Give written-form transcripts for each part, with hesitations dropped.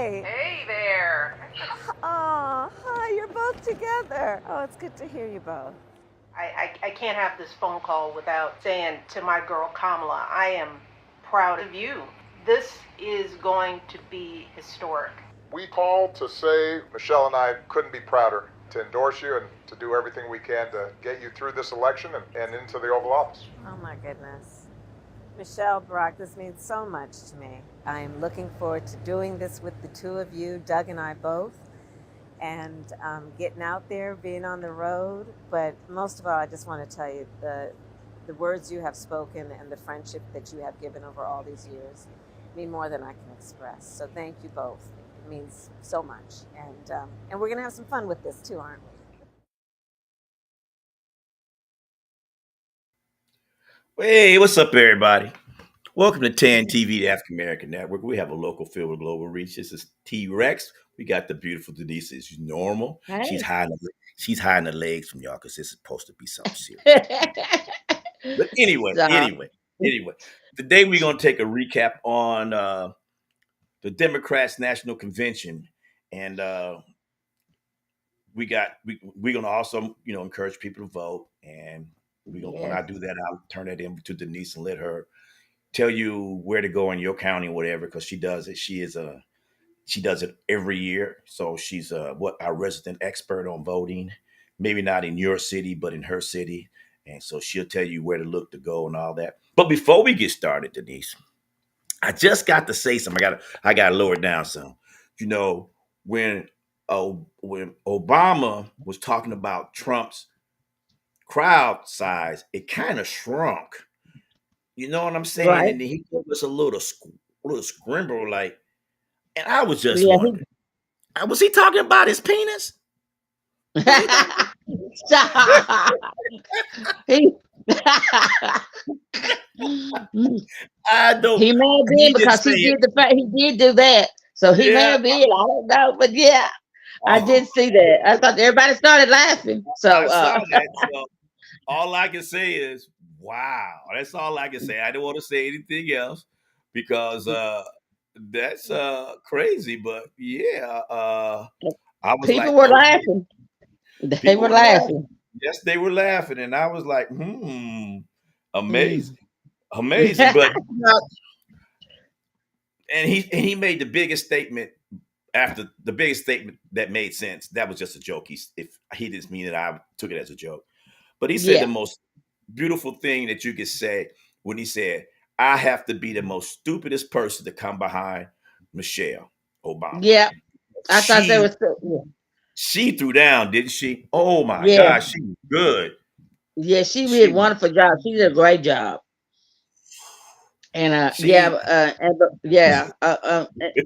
Hi. Hey there. Oh, hi. You're both together. Oh, it's good to hear you both. I can't have this phone call without saying to my girl Kamala, I am proud of you. This is going to be historic. We called to say Michelle and I couldn't be prouder to endorse you and to do everything we can to get you through this election and into the Oval Office. Oh, my goodness. Michelle, Barack, this means so much to me. I am looking forward to doing this with the two of you, Doug and I both, and getting out there, being on the road. But most of all, I just want to tell you the words you have spoken and the friendship that you have given over all these years mean more than I can express. So thank you both. It means so much. And we're going to have some fun with this too, aren't we? Hey, what's up, everybody? Welcome to TAN TV, the African American Network. We have a local feel with global reach. This is T-Rex. We got the beautiful Denise. She's normal. Hey. She's hiding the legs from y'all because this is supposed to be something serious. But anyway, today we're gonna take a recap on the Democrats' National Convention, and we're gonna also encourage people to vote. And when I do that, I'll turn that in to Denise and let her tell you where to go in your county or whatever, because she does it. She does it every year. So she's our resident expert on voting. Maybe not in your city, but in her city. And so she'll tell you where to look to go and all that. But before we get started, Denise, I just got to say something. I got to lower it down some. You know, when when Obama was talking about Trump's crowd size, it kind of shrunk. You know what I'm saying? Right. And then he gave us a little scrimble, like, and I was just Yeah. wondering, was he talking about his penis? Stop. He, I don't. he may have I been need to because say it. he did do that. So he may Yeah. have been. I don't know, but yeah, I Oh, did see that. I thought everybody started laughing. I So saw that. So all I can say is, wow. That's all I can say. I don't want to say anything else because that's crazy. But yeah, I was people like, were okay. laughing. They People were were laughing. laughing. Yes, they were laughing, and I was like, Mm. amazing, amazing. But he made the biggest statement after the biggest statement that made sense. That was just a joke. If he didn't mean it, I took it as a joke. But he said the Yeah. most beautiful thing that you could say when he said, "I have to be the most stupidest person to come behind Michelle Obama." Yeah. I thought they She were. So, she threw down, didn't she? Oh my yeah. gosh, she was good. Yeah. She did She a was wonderful job. She did a great job. And she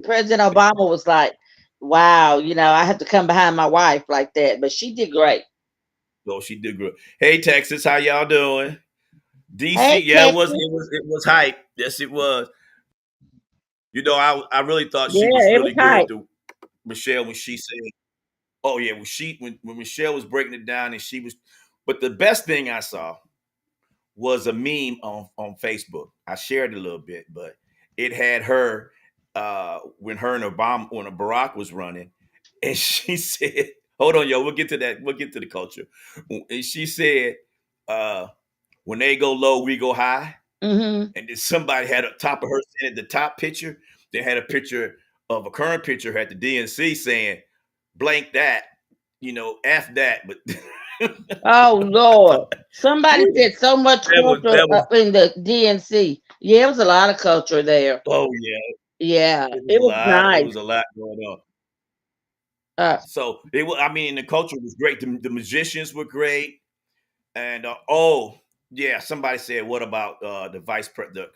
President Obama was like, "Wow, I have to come behind my wife like that," but she did great. oh, she did good. Hey Texas, how y'all doing? DC, Hey, yeah, Texas, it was hype. Yes, it was. I really thought she was yeah, it was really good hype. to Michelle when she said, "Oh yeah," when Michelle was breaking it down and she was. But the best thing I saw was a meme on Facebook. I shared it a little bit, but it had her when her and Obama when Barack was running, and she said, "Hold on, yo, we'll get to that. We'll get to the culture." And she said, "When they go low, we go high." Hmm. And then somebody had a top of her saying at the top picture, they had a picture of a current picture at the DNC saying, "Blank that, F that." But Oh Lord, somebody said so much culture that was up in the DNC. Yeah, it was a lot of culture there. oh yeah, Yeah, it was it a was lot. It nice. was a lot going on. Uh, So it was. I mean, the culture was great. The musicians were great, and yeah, somebody said, "What about the the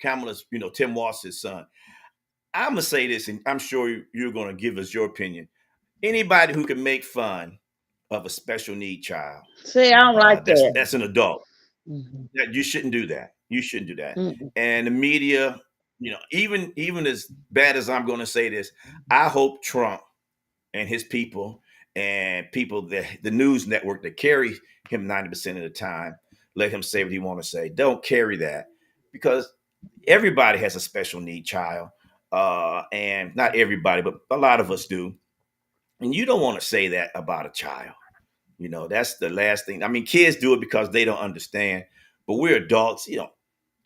Kamala's, Tim Walz's son?" I'm gonna say this, and I'm sure you're gonna give us your opinion. Anybody who can make fun of a special need child, See, I don't like that. that's an adult. Mhm. That you shouldn't do that. You shouldn't do that. Mm. And the media, even as bad as I'm going to say this, I hope Trump and his people and people that the news network that carry him 90% of the time let him say what he want to say. Don't carry that because everybody has a special need child. and not everybody, but a lot of us do. And you don't want to say that about a child. That's the last thing. I mean, kids do it because they don't understand, but we're adults.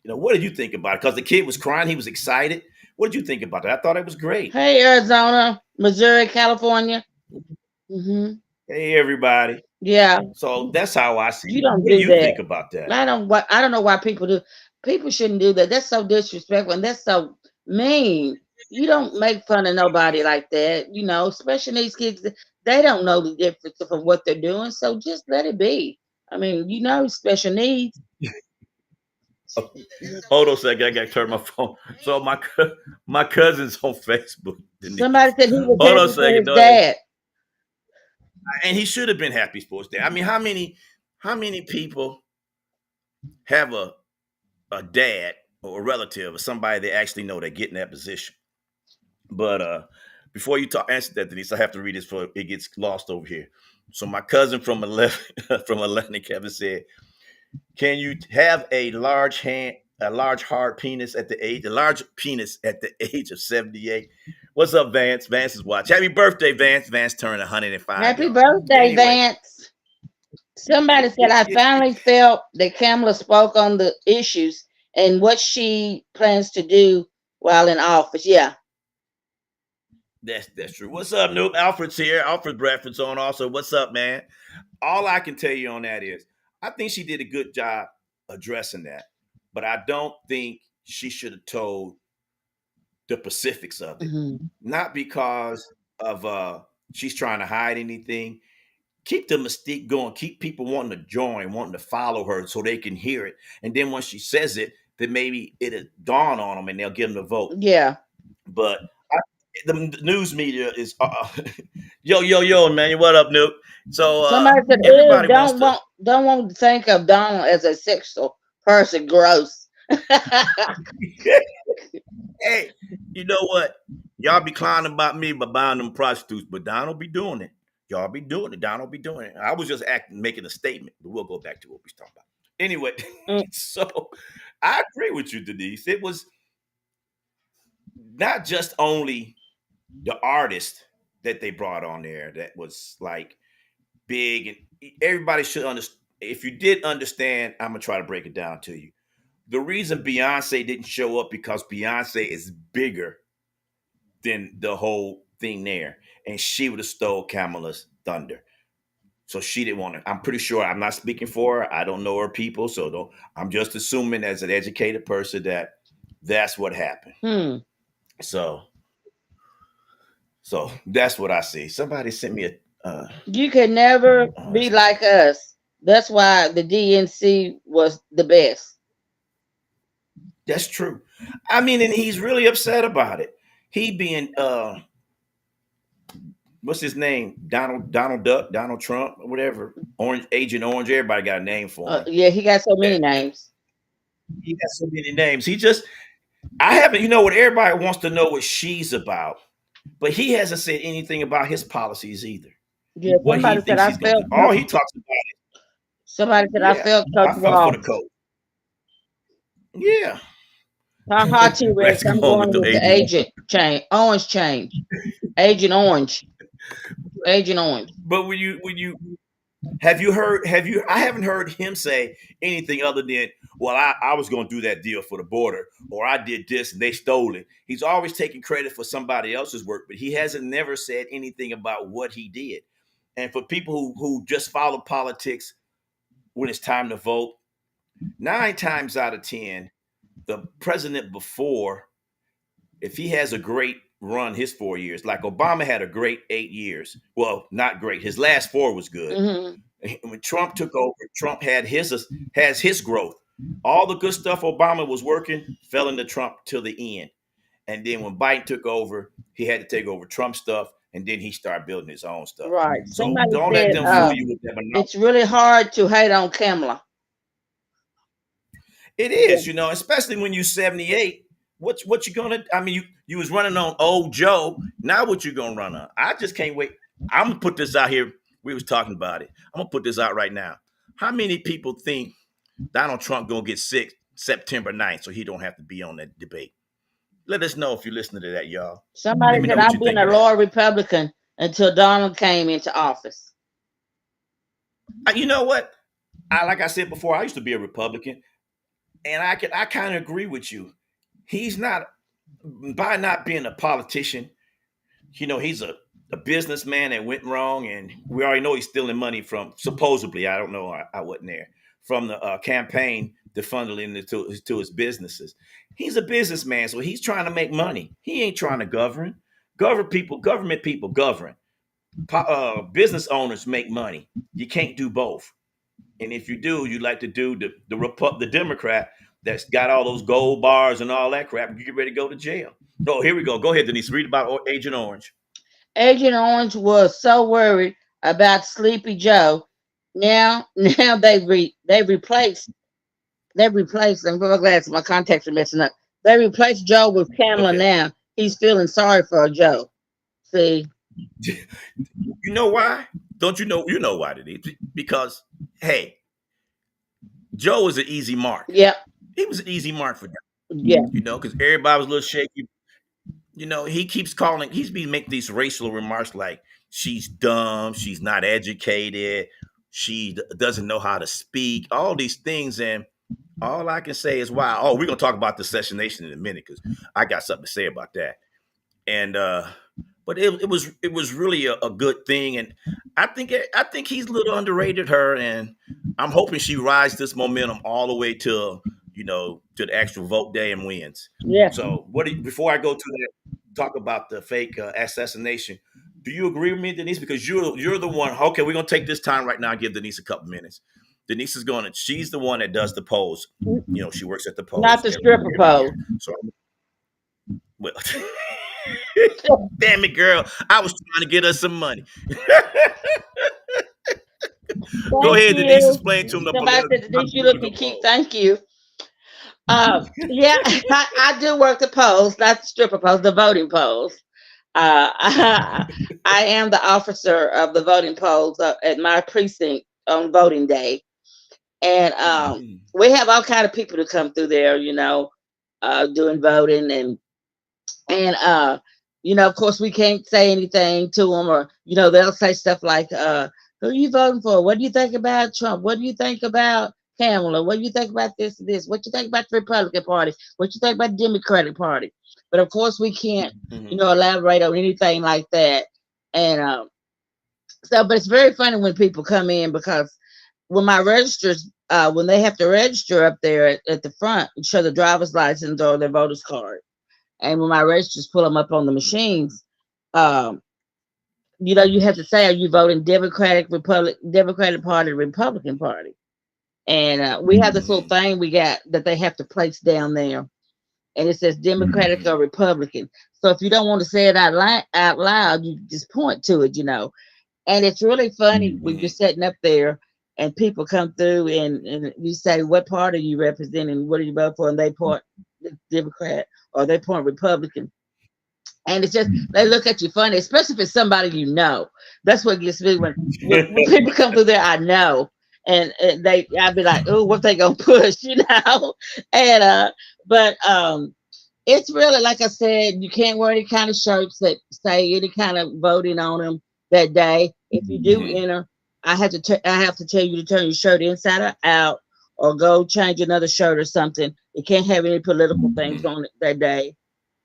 What did you think about it? Because the kid was crying, he was excited. What did you think about that? I thought it was great. Hey, Arizona, Missouri, California. Hey, everybody. Yeah, So that's how I see you it. don't What do do you that. think about that? I don't know why people do. People shouldn't do that. That's so disrespectful and that's so mean. You don't make fun of nobody like that. Especially these kids. They don't know the difference from what they're doing. So just let it be. I mean, special needs. Hold on a second. I got to turn my phone. So my cousin's on Facebook, Somebody Denise. said he was Hold on a happy for second. his No, dad. and he should have been happy sports day. I mean, how many people have a dad or a relative or somebody they actually know that get in that position? But before you answer that, Denise, I have to read this before it gets lost over here. So my cousin from 11 from Atlanta, Kevin said, "Can you have a large hard penis at the age, a large penis at the age of 78?" What's up, Vance? Vance is watching. Happy birthday, Vance. Vance turned 105, Happy y'all. birthday, Anyway, Vance. Somebody said I finally felt that Kamala spoke on the issues and what she plans to do while in office. Yeah. that's true. What's up, Noob? Alfred's here. Alfred Bradford's on also. What's up, man? All I can tell you on that is I think she did a good job addressing that, but I don't think she should have told the specifics of it. Mhm. Not because of she's trying to hide anything. Keep the mystique going. Keep people wanting to join, wanting to follow her so they can hear it. And then once she says it, then maybe it'll dawn on them and they'll give them the vote. Yeah. But the news media is yo, man. What up, Nuke? So Somebody said, "Ew, everybody wants to. don't want to think of Donald as a sexual person. Gross." Hey, you know what? Y'all be clowning about me by buying them prostitutes, but Donald be doing it. Y'all be doing it. Donald be doing it. I was just making a statement, but we'll go back to what we talking about. Anyway, Mm, so I agree with you, Denise. It was not just only the artist that they brought on there that was like big, and everybody should understand. If you did understand, I'm gonna try to break it down to you. The reason Beyonce didn't show up because Beyonce is bigger than the whole thing there, and she would have stole Kamala's thunder. So she didn't want to. I'm pretty sure. I'm not speaking for her. I don't know her people, so don't. I'm just assuming as an educated person that that's what happened. hmm. So, so that's what I see. Somebody sent me a. You can never be like us. That's why the DNC was the best. That's true. I mean, and he's really upset about it. He being what's his name? Donald Duck, Donald Trump, or whatever. Orange Agent Orange. Everybody got a name for him. Yeah, he got so many That names. he got so many names. He just I haven't. You know what? Everybody wants to know what she's about, but he hasn't said anything about his policies either. Yeah, What he thinks he's going to do. All he talks about somebody said I yeah, felt Coach I felt for Wall. the coach. Yeah. Ha T-Rex. Let's I'm go on with going the with the agent. agent change. Orange change. Agent Orange. Agent Orange. But when you have you heard I haven't heard him say anything other than, well, I was gonna do that deal for the border, or I did this and they stole it. He's always taking credit for somebody else's work, but he hasn't never said anything about what he did. And for people who just follow politics when it's time to vote, 9 times out of 10, the president before, if he has a great run his 4 years, like Obama had a great 8 years. Well, not great. His last four was good. Hmm. When Trump took over, Trump has his growth. All the good stuff Obama was working fell into Trump till the end. And then when Biden took over, he had to take over Trump stuff, and then he started building his own stuff. Right. So Somebody don't let said them fool you with that monopoly. it's really hard to hate on Kamala. It Yeah. is, especially when you're 78. What you gonna? I mean, you was running on old Joe. Now what you gonna run on? I just can't wait. I'm gonna put this out here. We was talking about it. I'm gonna put this out right now. How many people think Donald Trump gonna get sick September 9th so he don't have to be on that debate? Let us know if you're listening to that, y'all. Let Somebody me said know what I've you been think a of that. loyal Republican until Donald came into office. You know what? Like I said before, I used to be a Republican, and I kind of agree with you. He's not by not being a politician. He's a businessman that went wrong, and we already know he's stealing money from supposedly. I don't know. I wasn't there from the campaign to funnel into his businesses. He's a businessman, so he's trying to make money. He ain't trying to govern. Government people govern. Business owners make money. You can't do both. And if you do, you like to do the Democrat that's got all those gold bars and all that crap. You get ready to go to jail. Oh, here we go. Go ahead, Denise. Read about Agent Orange. Agent Orange was so worried about Sleepy Joe. Now they replaced. I'm very glad my contacts are messing up. They replaced Joe with Kamala. Okay. Now he's feeling sorry for Joe. See, You know why? Don't you know? You know why, Denise? Because hey, Joe was an easy mark. yep, He was an easy mark for them. yeah, Because everybody was a little shaky. He keeps calling. He's been making these racial remarks like she's dumb, she's not educated, she doesn't know how to speak, all these things, and all I can say is, wow. Oh, we're gonna talk about the Session Nation in a minute because I got something to say about that. And but it was really a good thing, and I think he's a little underrated her, and I'm hoping she rides this momentum all the way to the actual vote day and wins. yeah. So before I go to that, talk about the fake assassination. Do you agree with me, Denise? Because you're the one. Okay, we're gonna take this time right now and give Denise a couple minutes. Denise is going to. She's the one that does the polls. She works at the Not polls the stripper every pole. year. So well, damn it, girl. I was trying to get us some money. Go Thank ahead, Denise. you. Explain to them Somebody said, how Denise, the you looking political cute. poll. Thank you. Yeah, I do work the polls, not the stripper polls, the voting polls. I am the officer of the voting polls at my precinct on voting day, and Mhm. we have all kind of people to come through there, doing voting, and of course we can't say anything to them, or they'll say stuff like, who are you voting for? What do you think about Trump? What do you think about Kamala? What do you think about this and this? What you think about the Republican Party? What you think about the Democratic Party? But of course we can't, Mhm. elaborate on anything like that. And but it's very funny when people come in, because when they have to register up there at the front and show the driver's license or their voter's card, and when my registers pull them up on the machines, um, you have to say, are you voting Democratic Party, Republican Party? And we have this little Mhm. thing we got that they have to place down there, and it says Democratic Mhm. or Republican. So if you don't want to say it out loud, you just point to it, And it's really funny when you're Mhm. sitting up there and people come through, and you say, what party are you representing? What do you vote for? And they point Democrat or they point Republican. And it's just, they look at you funny, especially if it's somebody you know. That's what gets me when people come through there, I know. And I'd be like, oh, what they gonna push, And but it's really, like I said, you can't wear any kind of shirts that say any kind of voting on them that day. If you do Mhm. enter, I have to tell you to turn your shirt inside or out, or go change another shirt or something. It can't have any political things Mhm. on it that day.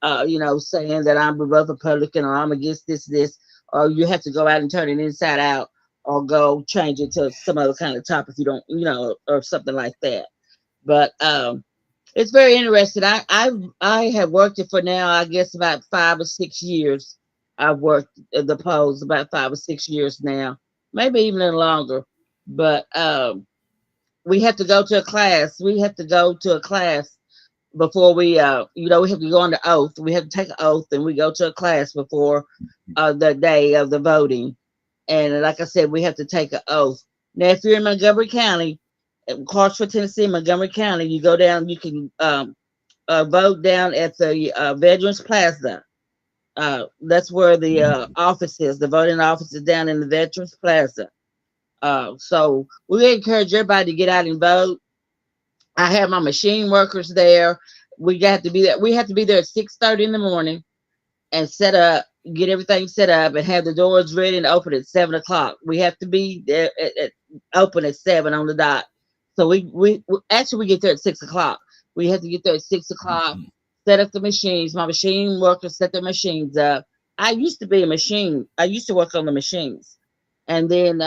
Saying that I'm a Republican or I'm against this, or you have to go out and turn it inside out, or go change it to some other kind of top if you don't, or something like that. But it's very interesting. I have worked it for now, I guess, about 5 or 6 years. I've worked the polls about 5 or 6 years now, maybe even a little longer. But we have to go to a class. We have to go to a class before we have to go on the oath. We have to take an oath, and we go to a class before the day of the voting. And like I said, we have to take an oath. Now, if you're in Montgomery County, Clarksville, Tennessee, Montgomery County, you go down, you can vote down at the Veterans Plaza. That's where the office is. The voting office is down in the Veterans Plaza. So we encourage everybody to get out and vote. I have my machine workers there. we got to be there. We have to be there at 6:30 in the morning and set up, get everything set up, and have the doors ready and open at 7 o'clock. We have to be there open at 7 on the dot. So we actually we get there at 6 o'clock. We have to get there at 6 o'clock. Set up the machines. My machine workers set the machines up. I used to be a machine. I used to work on the machines, and then she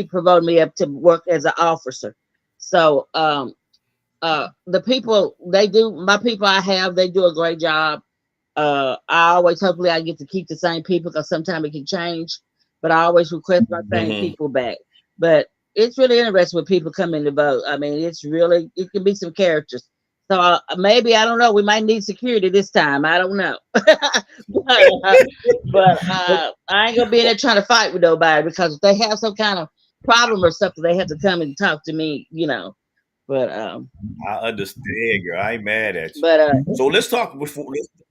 Mm-hmm. promoted me up to work as an officer. So the people they do, my people I have, they do a great job. I always hopefully I get to keep the same people because sometimes it can change, but I always request my same Mm-hmm. people back. But it's really interesting when people come in to vote. I mean, it can be some characters. So maybe I don't know. We might need security this time. I don't know, but I ain't gonna be in there trying to fight with nobody because if they have some kind of problem or something, they have to come and talk to me. But I understand, girl. I ain't mad at you. but So let's talk before.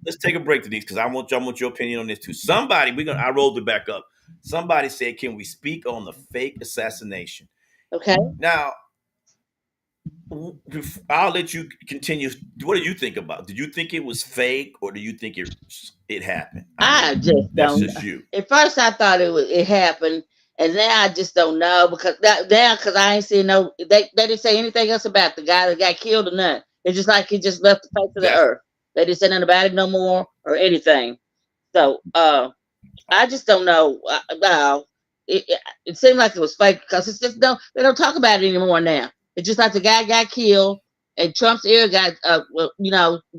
Let's take a break, Denise, because I want your opinion on this too. Somebody, I rolled it back up. Somebody said, "Can we speak on the fake assassination?" okay. Now, I'll let you continue. What do you think about? Did you think it was fake, or do you think it happened? I I mean, just that's don't. just you. At first, I thought it happened, and now I just don't know because because I ain't seen no. They didn't say anything else about the guy that got killed or nothing. It's just like he just left the face of the That's earth. They didn't say nothing about it no more or anything. So I just don't know. No, it seemed like it was fake because it's just don't they don't talk about it anymore now. It's just like the guy got killed and Trump's ear got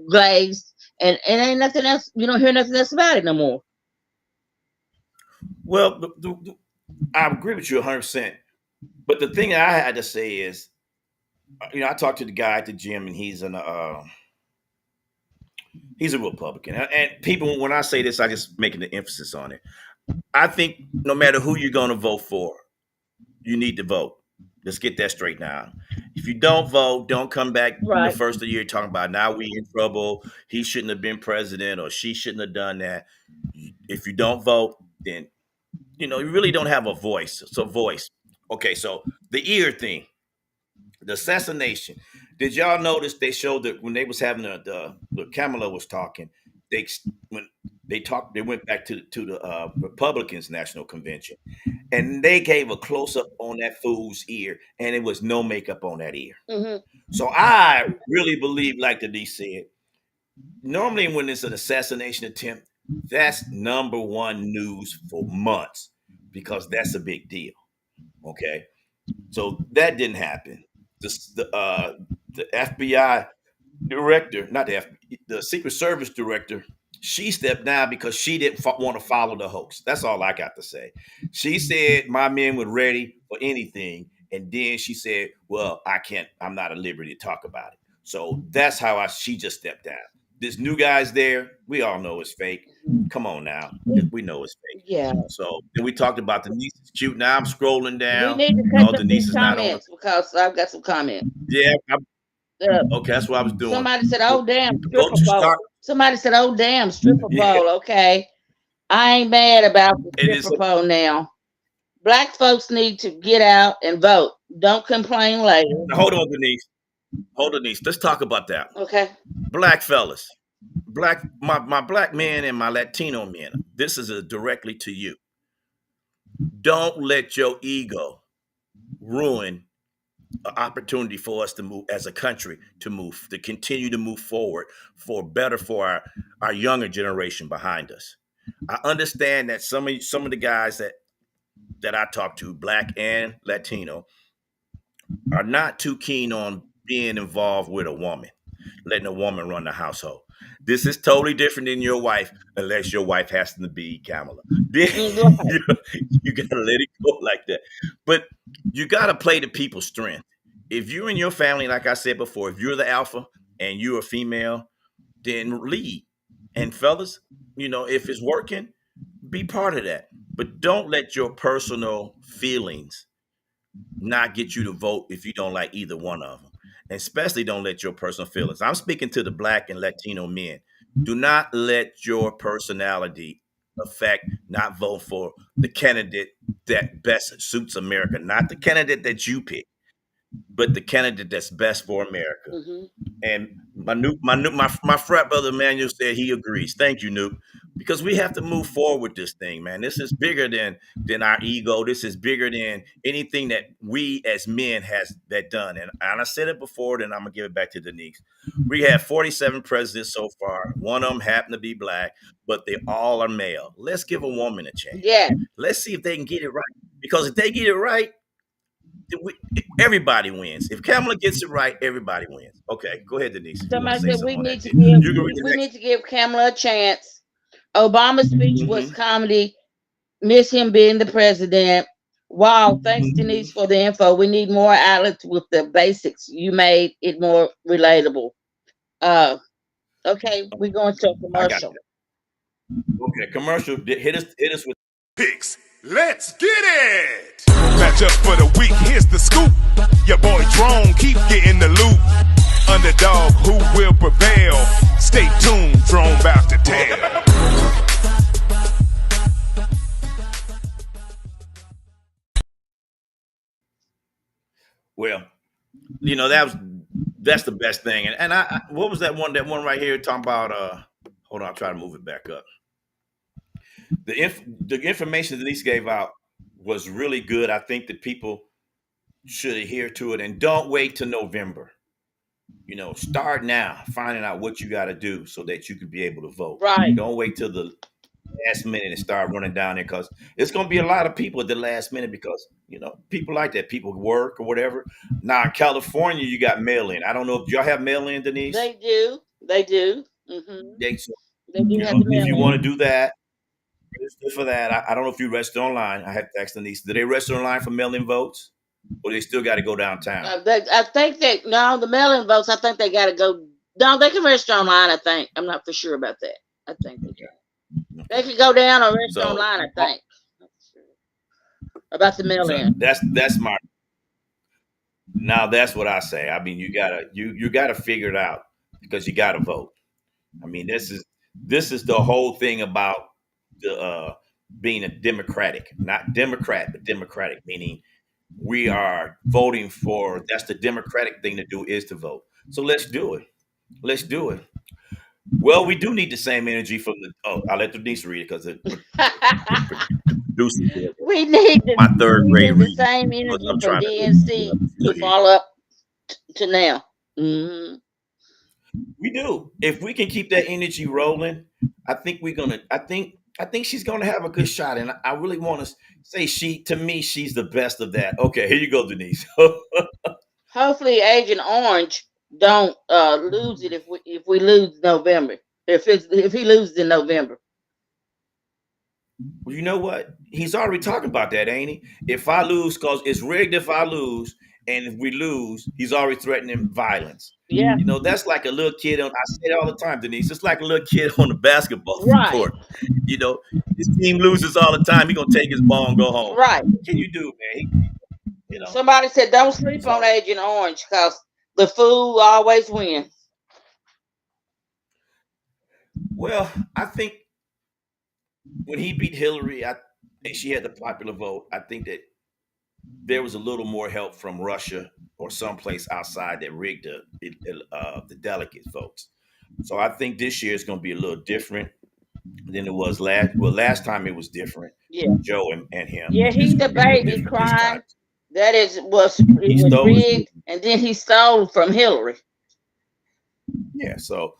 glazed and ain't nothing else. You don't hear nothing else about it no more. well. I agree with you 100%. But the thing that I had to say is, I talked to the guy at the gym, and he's a Republican. And people, when I say this, I just making the emphasis on it. I think no matter who you're going to vote for, you need to vote. Let's get that straight now. If you don't vote, don't come back the Right. first of the year talking about now we in trouble. He shouldn't have been president or she shouldn't have done that. If you don't vote, then you really don't have a voice. It's a voice. Okay, so the ear thing, the assassination. Did y'all notice they showed that when they was having the Kamala was talking, they when they talked, they went back to the Republicans National Convention, and they gave a close up on that fool's ear, and it was no makeup on that ear. Hmm. So I really believe, like the D said, normally when it's an assassination attempt, that's number one news for months because that's a big deal. Okay, so that didn't happen. The FBI director, not the the Secret Service director, she stepped down because she didn't want to follow the hoax. That's all I got to say. She said my men were ready for anything, and then she said, "Well, I can't. I'm not at liberty to talk about it." So that's how she just stepped down. This new guy's there. We all know it's fake. Come on now, we know it's fake. Yeah. So then we talked about Denise is cute. Now I'm scrolling We down. need to catch No, up these Denise is not on the. comments because I've got some comments. Yeah, Uh, okay, that's what I was doing. somebody said, "Oh damn, Go stripper to pole." start. Somebody said, "Oh damn, stripper Yeah, pole." Okay, I ain't mad about the and it's stripper pole now. Black folks need to get out and vote. Don't complain later. now hold on, Denise. Hold on, Denise. Let's talk about that. Okay. Black fellas, my black men and my Latino men. This is directly to you. Don't let your ego ruin an opportunity for us to move as a country to continue to move forward for better for our younger generation behind us. I understand that some of the guys that I talk to, black and Latino, are not too keen on being involved with a woman, letting a woman run the household. This is totally different than your wife, unless your wife has to be Kamala. Then Right. you gotta let it go like that. But you gotta play to people's strength. If you're in your family, like I said before, if you're the alpha and you're a female, then lead. And fellas, if it's working, be part of that. But don't let your personal feelings not get you to vote if you don't like either one of them. And especially don't let your personal feelings. I'm speaking to the black and Latino men. Do not let your personality affect not vote for the candidate that best suits America, not the candidate that you pick. but the candidate that's best for America. Hmm. And my frat brother Emmanuel said he agrees. Thank you, Nuke. Because we have to move forward with this thing, man. This is bigger than our ego. This is bigger than anything that we as men has that done. And I said it before, then I'm gonna give it back to Denise. We have 47 presidents so far. One of them happened to be black, but they all are male. Let's give a woman a chance. Yeah. Let's see if they can get it right. Because if they get it right, we, everybody wins. If Kamala gets it right, everybody wins. Okay, go ahead, Denise. If you want to Somebody say said something on that, you can read the we next. need to give Kamala a chance. Obama's speech was Mm-hmm. comedy. Miss him being the president. Wow, thanks Denise for the info. We need more outlets with the basics. You made it more relatable. Uh, okay, we're going to a I got commercial. that. Okay, commercial. Hit us with. Picks. Let's get it! Match up for the week, here's the scoop. Your boy Drone keep getting the loot. Underdog, who will prevail? Stay tuned, Drone about to tell. Well, that's the best thing. And what was that one right here talking about? Hold on, I'll try to move it back up. The information Denise gave out was really good. I think that people should adhere to it and don't wait till November. Start now, finding out what you got to do so that you can be able to vote. Right. Don't wait till the last minute and start running down there because it's going to be a lot of people at the last minute because people like that. People work or whatever. Now in California, you got mail in. I don't know if y'all have mail in, Denise. They do. They do. So, They do have the if mail you want to in. do that, register for that. I don't know if you register online. I have to ask Denise. Do they register online for mail in votes, or they still got to go downtown? I think that no, the mail-in votes. I think they got to go. No, they can register online. I think. I'm not for sure about that. I think they can. They can go down or register So, online. I think. Not sure about the so mail-in. that's my. Now that's what I say. I mean, you gotta figure it out because you gotta vote. I mean, this is the whole thing about the being a democratic, not Democrat, but democratic, meaning we are voting for. That's the democratic thing to do is to vote. So let's do it. Let's do it. Well, we do need the same energy from the. Oh, I'll let Denise read it because the producer did my third We grade need the reading. same Because energy I'm from trying to DNC still to here. follow up to now. Hmm. We do. If we can keep that energy rolling, I think we're gonna. I think she's gonna have a good shot, and I really want to say to me, she's the best of that. Okay, here you go, Denise. Hopefully, Agent Orange don't lose it if we lose November. If he loses in November. Well, you know what? He's already talking about that, ain't he? If I lose, cause it's rigged if I lose, and if we lose, he's already threatening violence. Yeah. That's like a little kid on. I say it all the time, Denise. It's like a little kid on the basketball Right. court. His team loses all the time. He gonna take his ball and go home. Right. What can you do, man? Somebody said don't sleep on So, Agent Orange because the fool always wins. well, I think when he beat Hillary, and she had the popular vote, I think that there was a little more help from Russia or someplace outside that rigged the delegates' votes. So I think this year is going to be a little different than it was last. Well, last time it was different. Yeah. Joe and him. Yeah, It's he going to be a little debated different this time. crying. That it He was stole his. rigged, and then he stole from Hillary. Yeah. So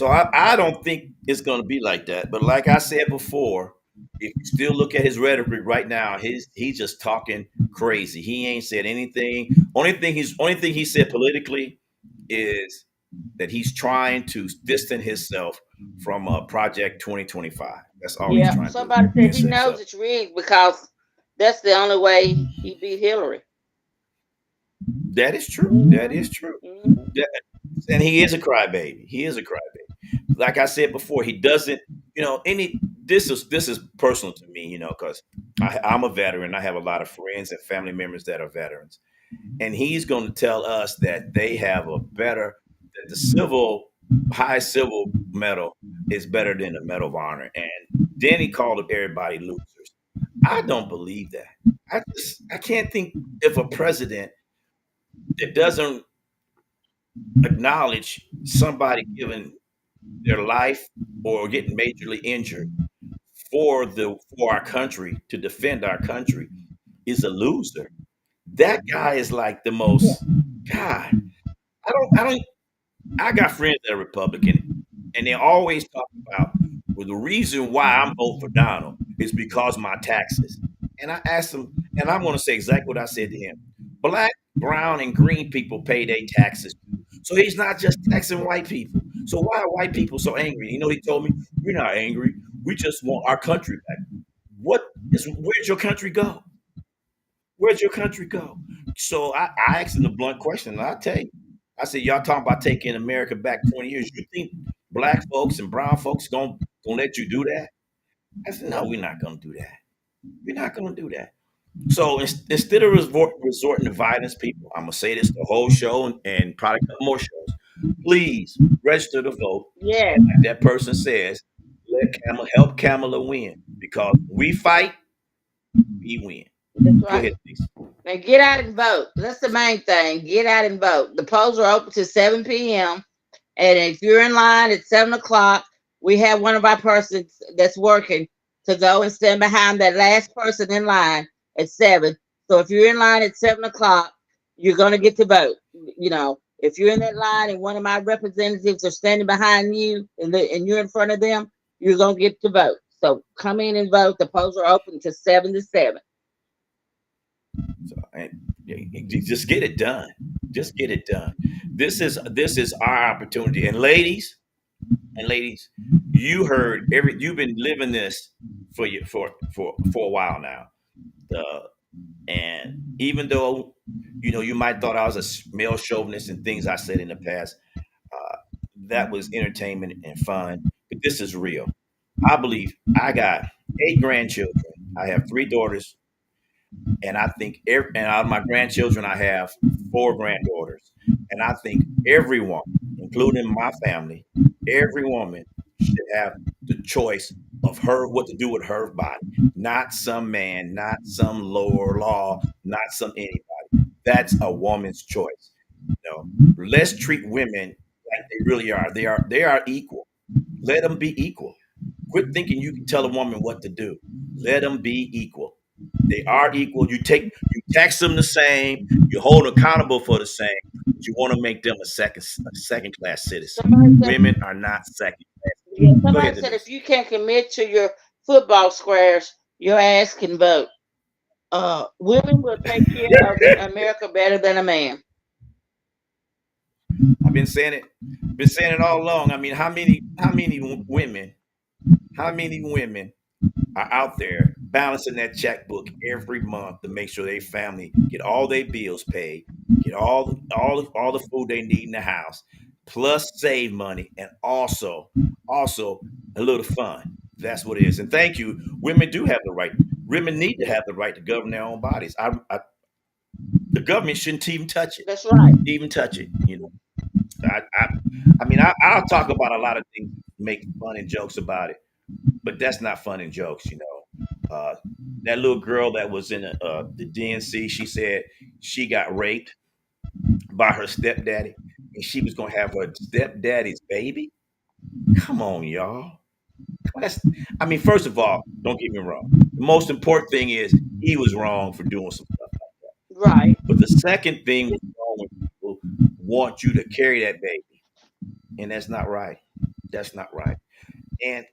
I don't think it's going to be like that. But like I said before, if you still look at his rhetoric right now, he's just talking crazy. He ain't said anything. Only thing he said politically is that he's trying to distance himself from Project 2025. That's all he's Yeah, trying to do. somebody said he Distance knows himself. it's rigged because that's the only way he beat Hillary. That is true. That is true. Mhm. And he is a crybaby. He is a crybaby. Like I said before, he doesn't. Any. This is personal to me. Because I'm a veteran. I have a lot of friends and family members that are veterans, and he's going to tell us that they have that the high civil medal is better than the Medal of Honor, and then he called everybody losers. I don't believe that. I can't think if a president that doesn't acknowledge somebody giving their life or getting majorly injured for our country to defend our country is a loser. That guy is like the most God. I don't I got friends that are Republican, and they always talk about, well, the reason why I'm voting for Donald is because of my taxes. And I asked them, and I'm going to say exactly what I said to him. Black, brown, and green people pay their taxes too. So he's not just taxing white people. So why are white people so angry? You know, he told me, we're not angry. We just want our country back. Where'd your country go? Where'd your country go? So I asked him a blunt question, and I'll tell you. I said, y'all talking about taking America back 20 years. You think black folks and brown folks gonna let you do that? I said, no, we're not gonna do that. We're not gonna do that. So instead of resorting to violence, people, I'm gonna say this the whole show and probably a couple more shows. Please register to vote. Yes, And like that person says, help Kamala win. Because we fight, we win. that's Go right. ahead, please. Now get out and vote. That's the main thing. Get out and vote. The polls are open to 7 p.m. And if you're in line at 7 o'clock, we have one of our persons that's working to go and stand behind that last person in line at 7. So if you're in line at 7 o'clock, you're gonna get to vote. If you're in that line and one of my representatives are standing behind you and you're in front of them, you're gonna get to vote. So come in and vote. The polls are open to 7 to 7. So just get it done. Just get it done. This is our opportunity. And ladies, you've been living this for a while now. Uh, and even though you might thought I was a male chauvinist and things I said in the past, uh, that was entertainment and fun. But this is real. I believe I got 8 grandchildren. I have 3 daughters, and I think and out of my grandchildren, I have 4 granddaughters, and I think everyone, including my family, every woman should have the choice of her what to do with her body, not some man, not some lower law, not some anybody. That's a woman's choice. Let's treat women like they really are. They are equal. Let them be equal. Quit thinking you can tell a woman what to do. Let them be equal. They are equal. You tax them the same. You hold them accountable for the same. But you want to make them a second class citizen. Somebody said, Women are not second class. yeah, Go somebody ahead, said if Denise. you can't commit to your football squares, your ass can vote. Women will take care of America better than a man. I've been saying it all along. I mean, how many women are out there balancing that checkbook every month to make sure their family get all their bills paid, get all the food they need in the house, plus save money and also a little fun. That's what it is. And thank you. Women do have the right. Women need to have the right to govern their own bodies. The government shouldn't even touch it. That's right. Even touch it. I'll talk about a lot of things, make fun and jokes about it, but that's not fun and jokes. That little girl that was in the DNC, she said she got raped by her stepdaddy, and she was gonna have her stepdaddy's baby. Come on, y'all. That's, first of all, don't get me wrong. The most important thing is he was wrong for doing some stuff. Right. But the second thing was wrong when people want you to carry that baby, and that's not right. That's not right. And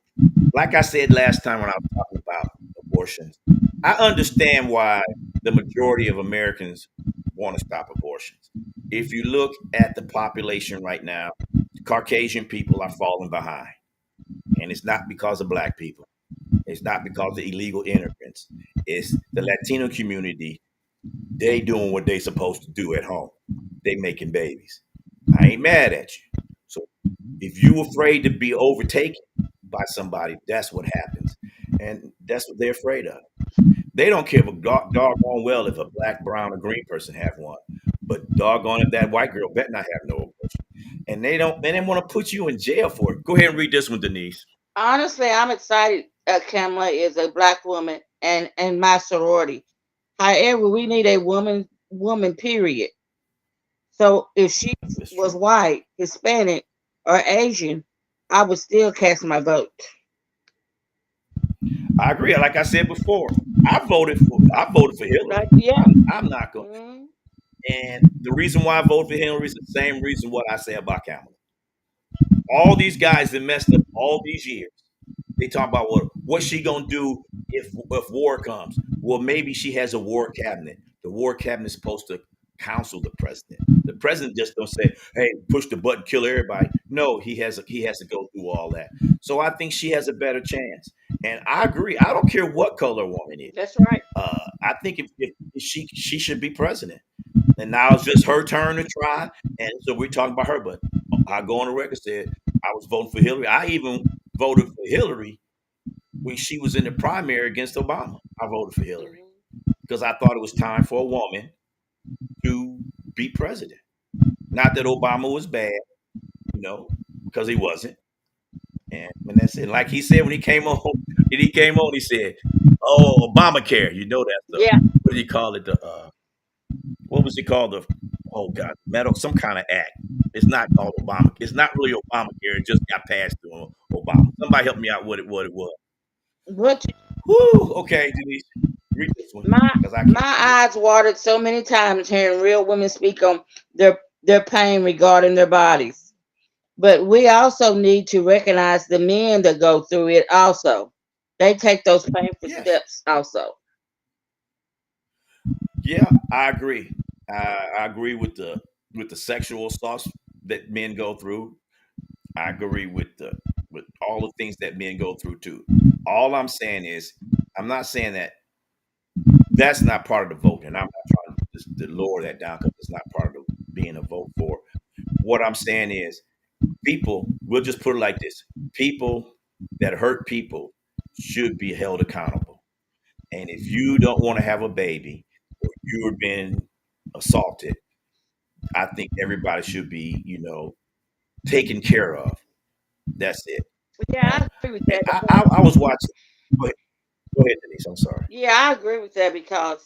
like I said last time when I was talking about abortions, I understand why the majority of Americans want to stop abortions. If you look at the population right now, Caucasian people are falling behind. And it's not because of black people. It's not because of illegal immigrants. It's the Latino community. They doing what they supposed to do at home. They making babies. I ain't mad at you. So if you afraid to be overtaken by somebody, that's what happens. And that's what they're afraid of. They don't care if doggone well if a black, brown, or green person have one. But doggone it, that white girl better not have no abortion. And they didn't want to put you in jail for it. Go ahead and read this one, Denise. Honestly, I'm excited. Kamala is a black woman and my sorority. However, we need a woman. Period. So if she That's was true. white, Hispanic, or Asian, I would still cast my vote. I agree. Like I said before, I voted for Hillary. Yeah. I'm not going. Mhm. And the reason why I voted for Hillary is the same reason what I say about Kamala. All these guys that messed up all these years. They talk about what's she gonna do if war comes. Well, maybe she has a war cabinet. The war cabinet is supposed to counsel the president. The president just don't say, "Hey, push the button, kill everybody." No, he has to go through all that. So I think she has a better chance. And I agree. I don't care what color woman is. That's right. I think if she should be president. And now it's just her turn to try. And so we're talking about her. But I go on the record said I was voting for Hillary. I even voted for Hillary when she was in the primary against Obama. I voted for Hillary Mhm. because I thought it was time for a woman to be president. Not that Obama was bad, because he wasn't. And that's it. Like he said when he came on, he said, "Oh, Obamacare." You know that stuff. Yeah. What did he call it? What was he called? God, metal, some kind of act. It's not called Obama. It's not really Obamacare. It just got passed through Obama. Somebody help me out what it was. What Whoo. Okay, Denise, read this one my because I can't see it. my eyes watered so many times hearing real women speak on their pain regarding their bodies. But we also need to recognize the men that go through it also. They take those painful Yes. steps also. Yeah, I agree. I agree with the sexual assaults that men go through. I agree with all the things that men go through too. All I'm saying is, I'm not saying that that's not part of the vote, and I'm not trying to lower that down because it's not part of being a vote for. What I'm saying is, people. We'll just put it like this: people that hurt people should be held accountable. And if you don't want to have a baby or you're being assaulted, I think everybody should be, taken care of. That's it. Yeah, I agree with And that I was watching. Go ahead, go ahead, Denise. I'm sorry. Yeah, I agree with that because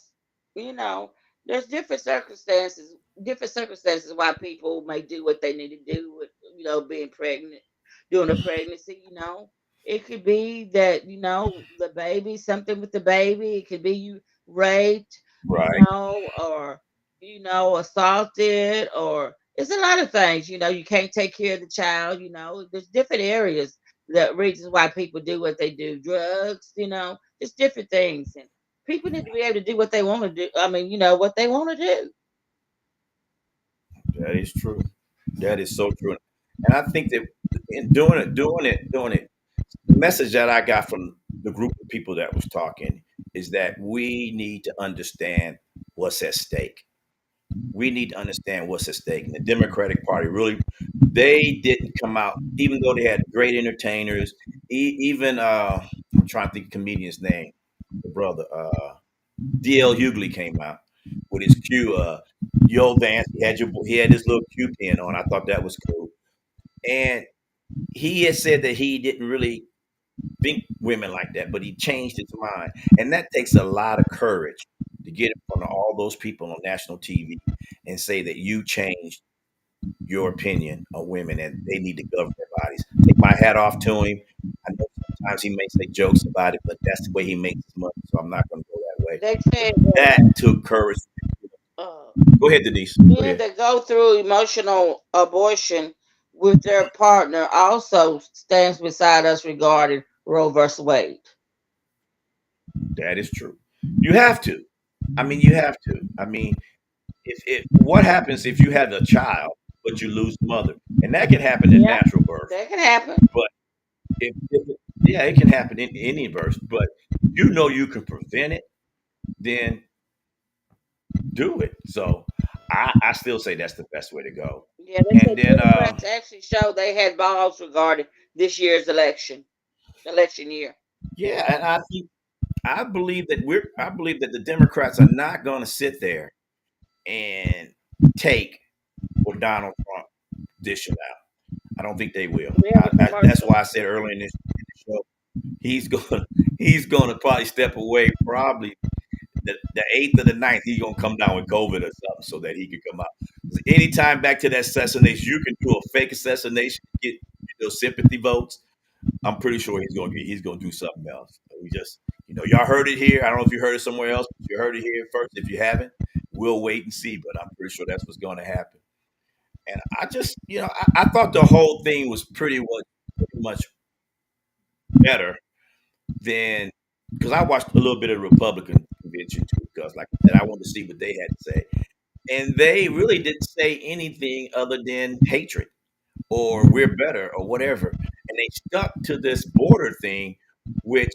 you know there's different circumstances why people may do what they need to do with being pregnant, during a pregnancy. It could be that the baby, something with the baby. It could be you raped, Right. or assaulted, or it's a lot of things. You can't take care of the child. There's different areas that reasons why people do what they do. Drugs, just different things. And people need to be able to do what they want to do. I mean, what they want to do. That is true. That is so true. And I think that in doing it, the message that I got from the group of people that was talking is that we need to understand what's at stake. We need to understand what's at stake. And the Democratic Party really, they didn't come out, even though they had great entertainers. Even I'm trying to think of the comedian's name, the brother, D.L. Hughley came out with his Q. Yo Vance, he had this little Q pin on. I thought that was cool. And he had said that he didn't really think women like that, but he changed his mind. And that takes a lot of courage to get in front of all those people on national TV and say that you changed your opinion on women and they need to govern their bodies. Take my hat off to him. I know sometimes he may say jokes about it, but that's the way he makes his money. So I'm not going to go that way. They said That took courage. uh, Go ahead, Denise. Go men ahead. that go through emotional abortion with their partner also stands beside us regarding Roe versus Wade. That is true. You have to. I mean, you have to. I mean, if what happens if you have a child but you lose the mother, and that can happen in Yeah, natural birth, that can happen. but yeah, it can happen in any birth. But you can prevent it, then do it. So I still say that's the best way to go. Yeah, they And said then Democrats actually showed they had balls regarding this year's election year. yeah, and I believe that the Democrats are not going to sit there and take what Donald Trump dishing out. I don't think they will. We have a That's commercial. why I said earlier in the show he's going he's going to probably step away. Probably the eighth or the ninth, he's going to come down with COVID or something so that he can come out. anytime back to that assassination, you can do a fake assassination, get sympathy votes. I'm pretty sure he's gonna do something else. We just y'all heard it here. I don't know if you heard it somewhere else, but you heard it here first. If you haven't, we'll wait and see. But I'm pretty sure that's what's going to happen. And I just I thought the whole thing was pretty much better than because I watched a little bit of the Republican convention too. Because like I said, I wanted to see what they had to say, and they really didn't say anything other than hatred or we're better or whatever. And they stuck to this border thing, which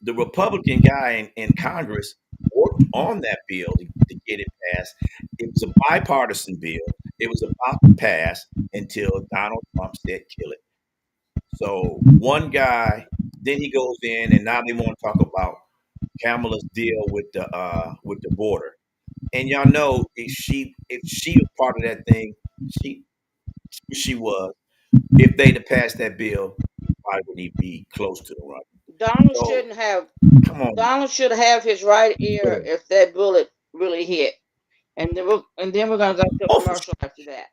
the Republican guy in Congress worked on that bill to get it passed. It was a bipartisan bill. It was about to pass until Donald Trump said kill it. So one guy, then he goes in, and now they want to talk about Kamala's deal with the border. And y'all know if she was part of that thing, she was. If they'd have passed that bill, he probably wouldn't even be close to the run. Donald So shouldn't have. come on. Donald should have his right ear if that bullet really hit. And then we're gonna go to a Oh, for commercial after that.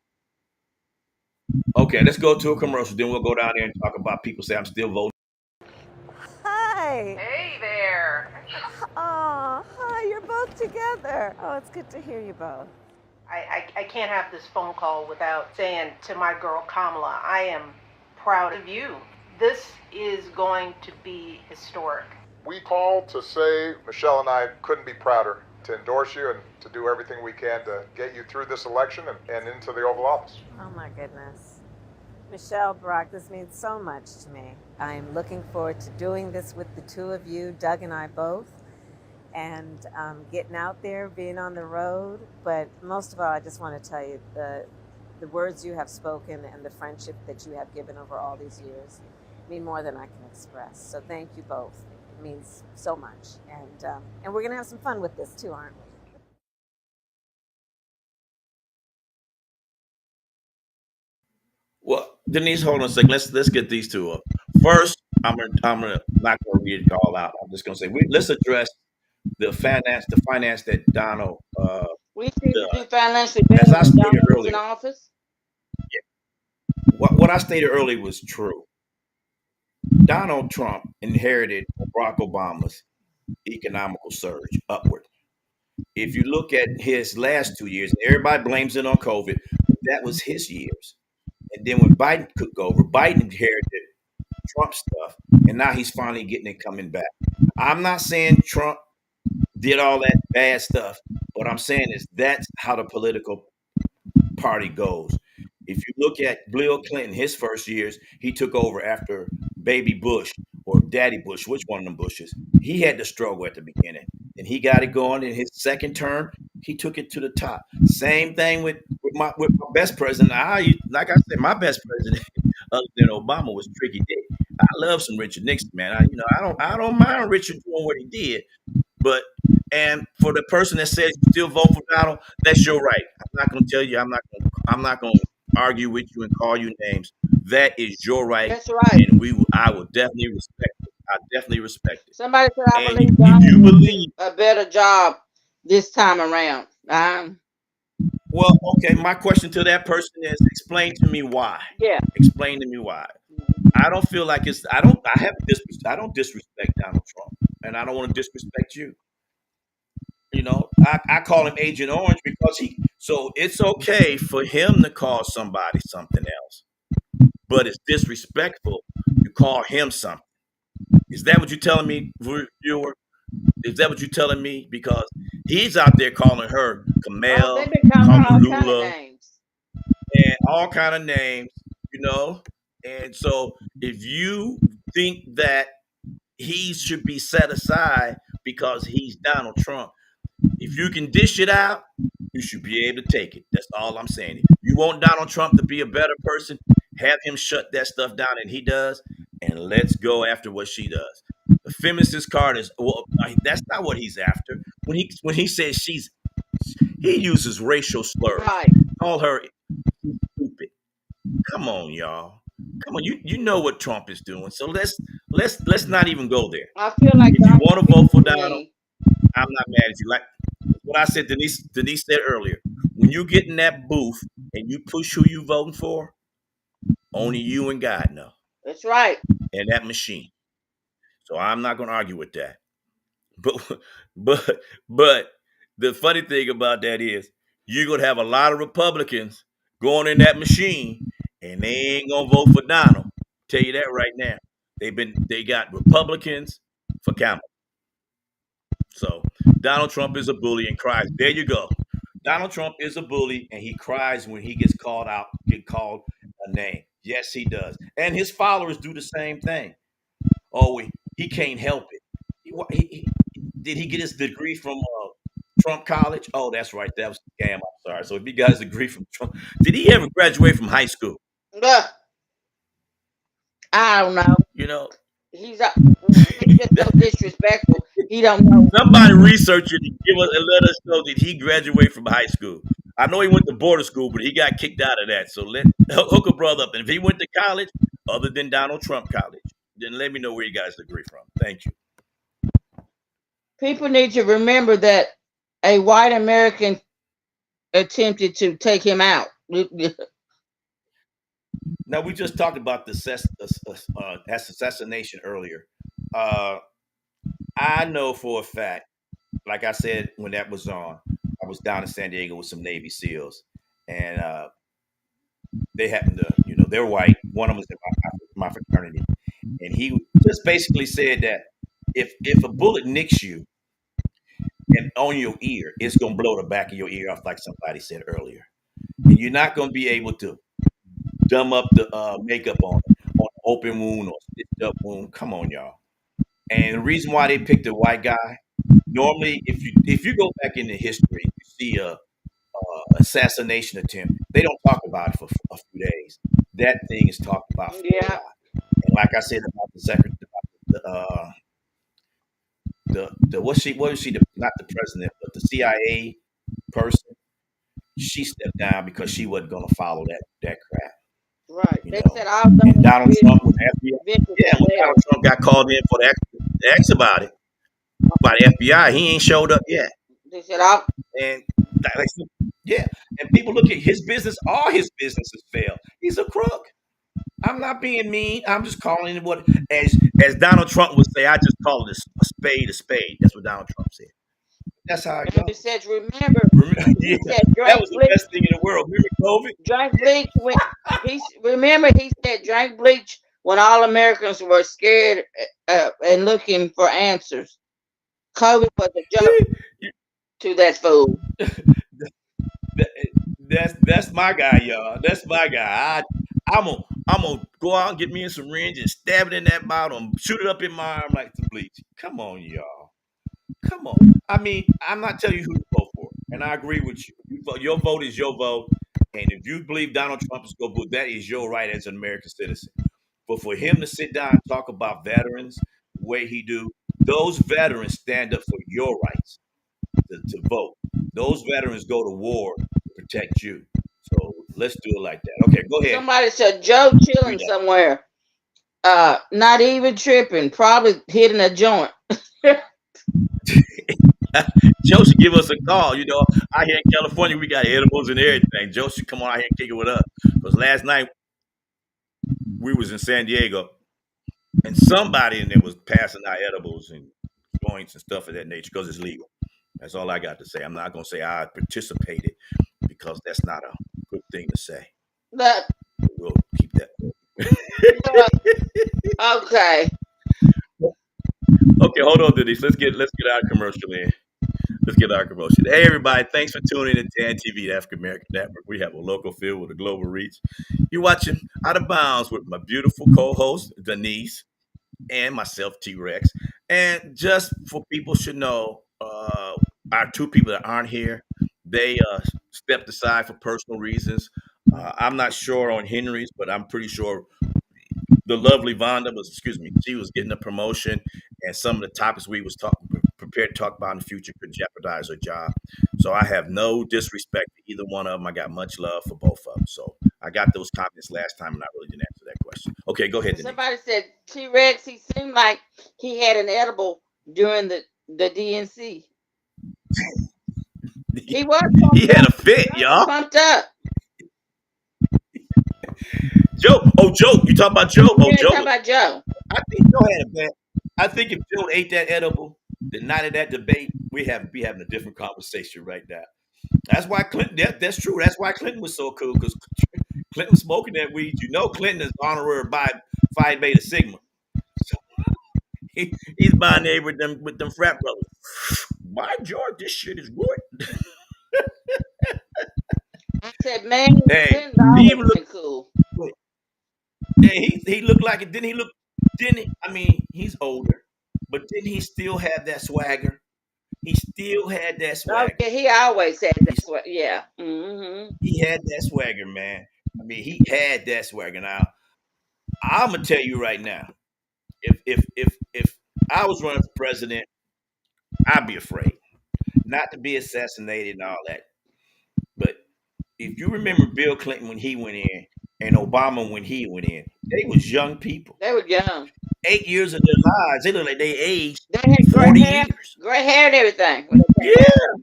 Okay, let's go to a commercial. Then we'll go down there and talk about people say I'm still voting. Hi. Hey there. Oh, hi, you're both together. Oh, it's good to hear you both. I can't have this phone call without saying to my girl Kamala, I am proud of you. This is going to be historic. We called to say Michelle and I couldn't be prouder to endorse you and to do everything we can to get you through this election and into the Oval Office. Oh my goodness. Michelle, Brock, this means so much to me. I'm looking forward to doing this with the two of you, Doug and I both, and getting out there, being on the road. But most of all, I just want to tell you the words you have spoken and the friendship that you have given over all these years mean more than I can express. So thank you both. It means so much. And we're going to have some fun with this too, aren't we? Well, Denise, hold on a second. Let's get these two up. First, I'm gonna not gonna read it all out. I'm just gonna say let's address the finance that Donald We need to do does. financially As better I when stated Donald was in earlier, office. what I stated earlier was true. Donald Trump inherited Barack Obama's economical surge upward. If you look at his last 2 years, everybody blames it on COVID, but that was his years. And then when Biden took over, Biden inherited Trump stuff, and now he's finally getting it coming back. I'm not saying Trump did all that bad stuff. What I'm saying is that's how the political party goes. If you look at Bill Clinton, his first years, he took over after Baby Bush or Daddy Bush, which one of them Bushes. He had to struggle at the beginning. And he got it going in his second term. He took it to the top. Same thing with my best president. Like I said, my best president other than Obama was Tricky Dick. I love some Richard Nixon, man. I don't mind Richard doing what he did. But and for the person that says you still vote for Donald, that's your right. I'm not going to tell you. I'm not going to argue with you and call you names. That is your right, That's right. and I will definitely respect it. I definitely respect it. Somebody said I And believe if Donald you will believe, do a better job this time around. well, okay. My question to that person is: explain to me why. Yeah. Explain to me why. I don't feel like it's. I don't disrespect Donald Trump, and I don't want to disrespect you. I call him Agent Orange because so it's okay for him to call somebody something else, but it's disrespectful to call him something. Is that what you're telling me, viewer? Is that what you're telling me? Because he's out there calling her Oh, Kamel, they've been calling her all kind of Kamalula, names. and all kind of names, you know. And so if you think that he should be set aside because he's Donald Trump, if you can dish it out, you should be able to take it. That's all I'm saying. You want Donald Trump to be a better person, have him shut that stuff down, and he does, and let's go after what she does. The feminist card is that's not what he's after. When he says he uses racial slurs, Right. call her stupid. Come on, y'all. Come on, you know what Trump is doing. So let's not even go there. I feel like If you Donald want to vote for speaks to Donald, me. I'm not mad at you. Like what I said, Denise said earlier. when you get in that booth and you push who you voting for, only you and God know. That's right. And that machine. So I'm not gonna argue with that. But but but the funny thing about that is you're gonna have a lot of Republicans going in that machine and they ain't gonna vote for Donald. Tell you that right now. They got Republicans for Kamala. So Donald Trump is a bully and cries. There you go. Donald Trump is a bully and he cries when he gets called out, get called a name. Yes, he does. And his followers do the same thing. Oh, he can't help it. Did he get his degree from Trump College? Oh, that's right. That was a scam. I'm sorry. So if he got his degree from Trump, did he ever graduate from high school? Ugh, I don't know. You know, He's just so disrespectful. He don't know. somebody research it and give us and let us know did he graduate from high school. I know he went to border school, but he got kicked out of that. So let hook a brother up. And if he went to college, other than Donald Trump College, then let me know where you got his degree from. Thank you. People need to remember that a white American attempted to take him out. Now we just talked about the assassination earlier. Uh, I know for a fact, like I said when that was on, I was down in San Diego with some Navy SEALs, and they happened to, they're white. One of them was in my fraternity, and he just basically said that if a bullet nicks you and on your ear, it's gonna blow the back of your ear off, like somebody said earlier, and you're not gonna be able to dumb up the makeup on an open wound or stitched up wound. Come on, y'all. And the reason why they picked a white guy, normally, if you go back into history, you see a assassination attempt. They don't talk about it for a few days. That thing is talked about for a Yeah, while. And like I said about the secretary, the what was she not the president, but the CIA person. She stepped down because she wasn't going to follow that crap. right. You They know. said all And those Donald Trump was FBI. individuals Yeah, when failed. Donald Trump got called in for the X about it by the FBI, he ain't showed up yet. They said all. And like, yeah, and people look at his business. All his businesses fail. He's a crook. I'm not being mean. I'm just calling it what, as Donald Trump would say. I just call it a spade a spade. That's what Donald Trump said. That's how it And he goes. says, remember, Yeah, he said, that drink was the bleach, best thing in the world. Remember COVID? drink bleach. Remember, he said, drink bleach when all Americans were scared and looking for answers. COVID was a joke to that fool. That's my guy, y'all. That's my guy. I'm gonna go out and get me in some syringe and stab it in that bottle and shoot it up in my arm like the bleach. Come on, y'all. Come on. I mean, I'm not telling you who to vote for, and I agree with you. Your vote is your vote, and if you believe Donald Trump is going to vote, that is your right as an American citizen. But for him to sit down and talk about veterans the way he do, those veterans stand up for your rights to vote. Those veterans go to war to protect you. So let's do it like that. Okay, go ahead. Somebody said, Joe chilling Read somewhere. Not even tripping, probably hitting a joint. that. Joe should give us a call. Out here in California, we got edibles and everything. Joe should come on out here and kick it with us. Because last night we was in San Diego, and somebody in there was passing out edibles and joints and stuff of that nature because it's legal. That's all I got to say. I'm not going to say I participated because that's not a good thing to say. But, We'll keep that. okay. Okay, hold on, Denise. Let's get our commercial in. Let's get our commercial. Hey, everybody! Thanks for tuning in to TAN TV, the African American Network. We have a local feel with a global reach. You're watching Out of Bounds with my beautiful co-host Denise and myself, T-Rex. And just for people should know, our two people that aren't here, they stepped aside for personal reasons. I'm not sure on Henry's, but I'm pretty sure the lovely Vonda she was getting a promotion, and some of the topics we was prepared to talk about in the future could jeopardize her job. So I have no disrespect to either one of them. I got much love for both of them. So I got those comments last time, and I really didn't answer that question. Okay, go ahead, Denise. Somebody said T-Rex, he seemed like he had an edible during the DNC. He was He pumped had up. a fit, Joe was y'all. pumped up. Joe, oh Joe, you talking about Joe? Oh Yeah, Joe talk was. about Joe. I think Joe had a bet. I think if Joe ate that edible the night of that debate, we have be having a different conversation right now. That's why Clinton. That's true. That's why Clinton was so cool because Clinton was smoking that weed. You know, Clinton is honorary by Phi Beta Sigma. So he's buying there with them frat brothers. By George, this shit is good. I said, man, Hey, Clinton's he always even looked. been cool. Hey, he looked like it. Didn't he look? Didn't he? I mean, he's older, but didn't he still have that swagger? He still had that Oh swagger. yeah, he always said He that's what. Yeah. Mm-hmm. he had that swagger, man. I mean, he had that swagger. Now, I'm gonna tell you right now, if I was running for president, I'd be afraid not to be assassinated and all that. But if you remember Bill Clinton when he went in and Obama when he went in, they was young people. They were young. 8 years of their lives, they look like they aged They had 40 years. gray hair and everything when they came out.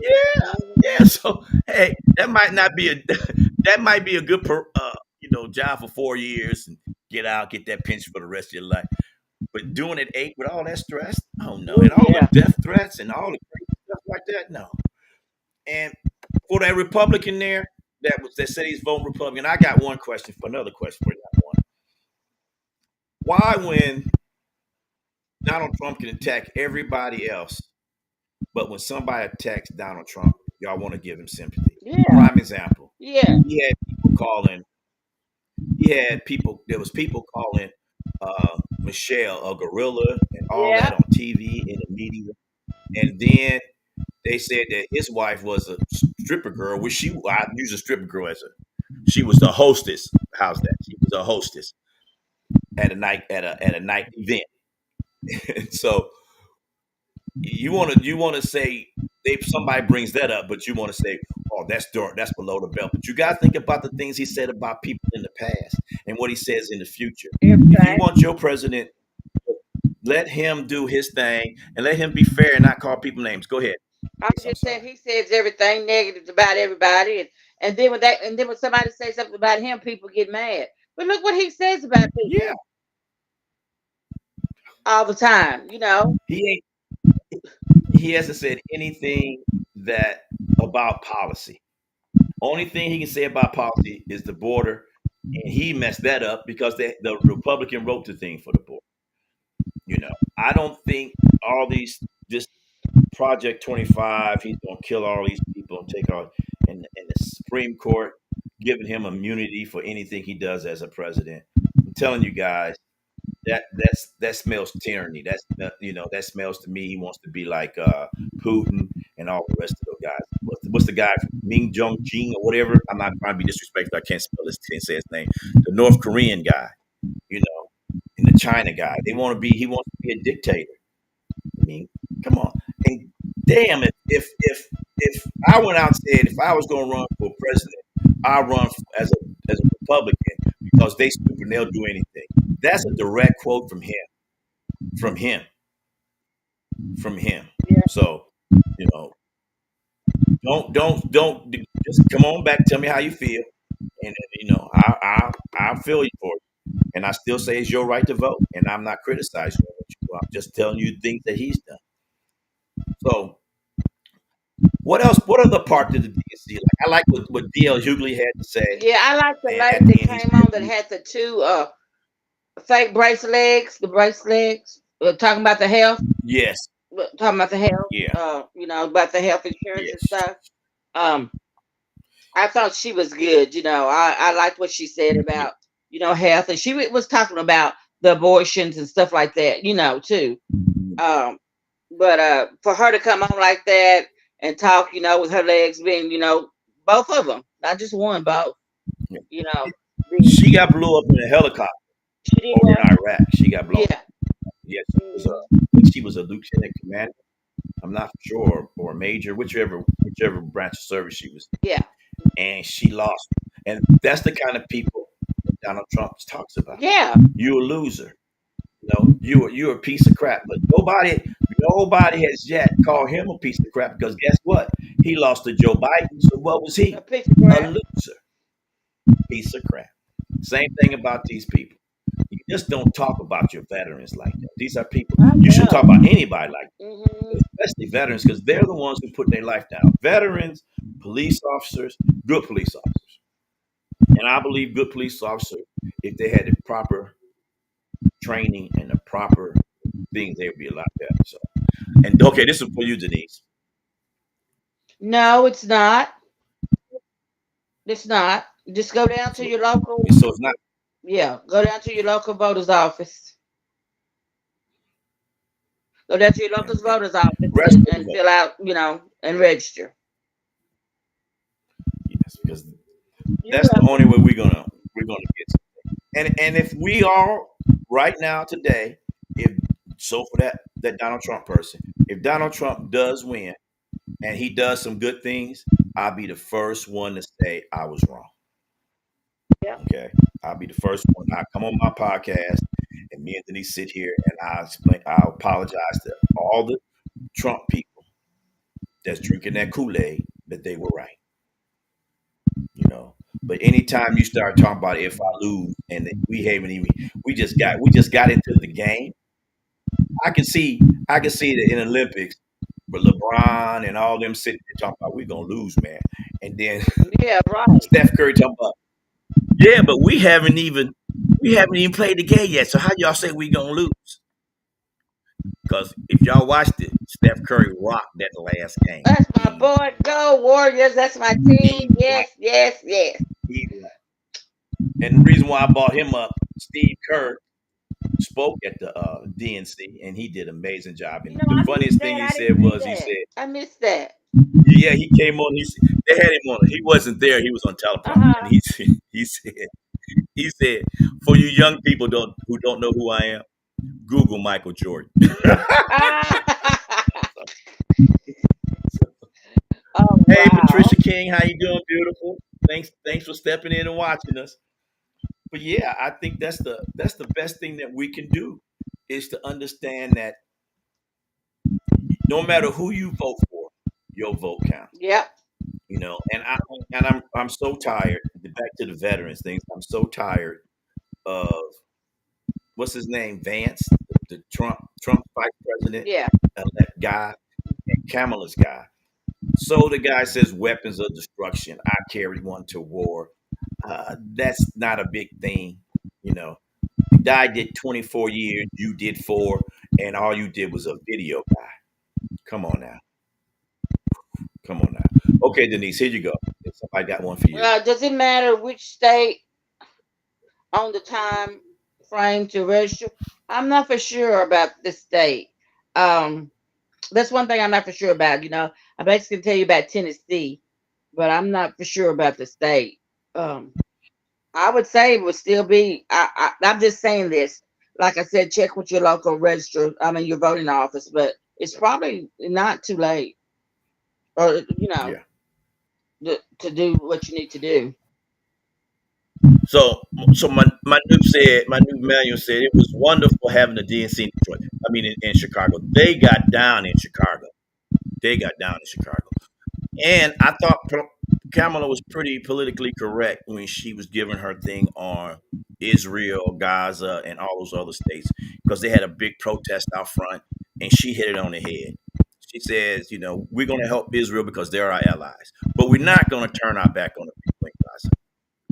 Yeah, yeah, Mhm. yeah. So hey, that might not be a that might be a good job for 4 years and get out, get that pension for the rest of your life. But doing it eight with all that stress, oh no, Oh and all the yeah. death threats and all the crazy stuff like that, no. And for that Republican there that said he's voting Republican, I got another question for you. One. Why when Donald Trump can attack everybody else, but when somebody attacks Donald Trump, y'all want to give him sympathy? Yeah. Prime example. Yeah. He had people calling. He had people. There was people calling Michelle a gorilla and all Yeah. that on TV in the media, and then they said that his wife was a stripper girl, which I use a stripper girl as a she was the hostess. How's that? She was a hostess at a night event. So you want to say if somebody brings that up, but you want to say, oh, that's below the belt. But you got to think about the things he said about people in the past and what he says in the future. If you Everything. want your president, let him do his thing and let him be fair and not call people names. Go ahead. I I'm just said sorry. he says everything negative about everybody, and then when somebody says something about him, people get mad. But look what he says about Yeah, people all the time. he ain't. He hasn't said anything that about policy. Only thing he can say about policy is the border, and he messed that up because the Republican wrote the thing for the border. I don't think all these this Project 25. He's gonna kill all these people and take all, and the Supreme Court giving him immunity for anything he does as a president. I'm telling you guys, that smells tyranny. That smells to me. He wants to be like Putin and all the rest of those guys. What's the guy Ming Jong Jing or whatever? I'm not trying to be disrespectful. I can't say his name. The North Korean guy, and the China guy. He wants to be a dictator. I mean, come on. And damn, if I went out and said if I was going to run for president, I run as a Republican because they stupid and they'll do anything. That's a direct quote from him, from him, from him. Yeah. So, you know, don't just come on back. Tell me how you feel, and I'll feel you for it. And I still say it's your right to vote, and I'm not criticizing you. I'm just telling you things that he's done. So, what else? What other part did the DNC like? I like what DL Hughley had to say, Yeah, I like the and lady at the that end he came said, on that had the two fake bracelets, the bracelets, talking about the health, "Yes, talking about the health, yeah, about the health insurance and yes, stuff. Um, I thought she was good. I liked what she said yeah, about health, and she was talking about the abortions and stuff like that. Too. Um, but for her to come on like that and talk, with her legs being, both of them, not just one, both. yeah." You know, She got blew up in a helicopter she did over in what? Iraq. She got blown. Yeah. Yes, Hmm. she was a lieutenant commander. I'm not sure, or a major, whichever branch of service she was, Yeah. and she lost. And that's the kind of people that Donald Trump talks about. Yeah. You a loser. You're a piece of crap. But nobody has yet called him a piece of crap because guess what? He lost to Joe Biden. So what was A he? piece of A crap. loser, piece of crap. Same thing about these people. You just don't talk about your veterans like that. These are people I you should talk know. about anybody like Hmm. that, especially veterans, because they're the ones who put their life down. Veterans, police officers, good police officers. And I believe good police officers, if they had the proper training and the proper things, they would be a lot better. So, and okay, this is for you, Denise. No, it's not. It's not. Just go down to So, your local. so it's not Yeah, go down to your local voter's office. Go down to your local okay. voter's office Rest of and the fill out, and register. yes, because You're that's the welcome. only way we're gonna get. And if we are right now today, if so for that Donald Trump person, if Donald Trump does win and he does some good things, I'll be the first one to say I was wrong. Yeah. Okay, I'll be the first one. I come on my podcast and me and Denise sit here and I explain. I apologize to all the Trump people that's drinking that Kool Aid that they were right. You know. But anytime you start talking about if I lose and we haven't even we just got into the game, I can see that in Olympics with LeBron and all them sitting there talking about we're gonna lose, man. And then Yeah, right. Steph Curry talking about, yeah, but we haven't even played the game yet. So how y'all say we gonna lose? Because if y'all watched it, Steph Curry rocked that last game. That's my boy. Go Warriors. That's my team. He Yes, yes, yes. he and the reason why I brought him up, Steve Kerr spoke at the DNC and he did an amazing job. And the I missed funniest thing that. he I didn't said see was he that. said, I missed that. yeah, he came on. They had him on. He wasn't there. He was on Uh teleprompter, and huh. he said, for you young people who don't know who I am, Google Michael Jordan. Ah. Oh Hey, wow. Patricia King, how you doing, beautiful? Thanks for stepping in and watching us. But yeah, I think that's the best thing that we can do is to understand that no matter who you vote for, your vote counts. Yep. And I'm so tired. Back to the veterans things. I'm so tired of what's his name, Vance, the Trump vice president, Yeah. that guy, and Kamala's guy. So the guy says weapons of destruction. I carried one to war. That's not a big thing, you know. The guy did 24 years. You did 4, and all you did was a video guy. Come on now. Come on now. Okay, Denise, here you go. If somebody got one for you. Does it matter which state on the time frame to register? I'm not for sure about the state. Um, that's one thing I'm not for sure about. I basically can tell you about Tennessee, but I'm not for sure about the state. Um, I would say it would still be. I'm just saying this. Like I said, check with your local register. I mean, your voting office, but it's probably not too late, or Yeah. to do what you need to do. So my new manual said it was wonderful having the DNC in Detroit. I mean in Chicago. They got down in Chicago. They got down in Chicago. And I thought Kamala was pretty politically correct when she was giving her thing on Israel, Gaza, and all those other states because they had a big protest out front, and she hit it on the head. She says, we're going to help Israel because they're our allies, but we're not going to turn our back on the people in Gaza.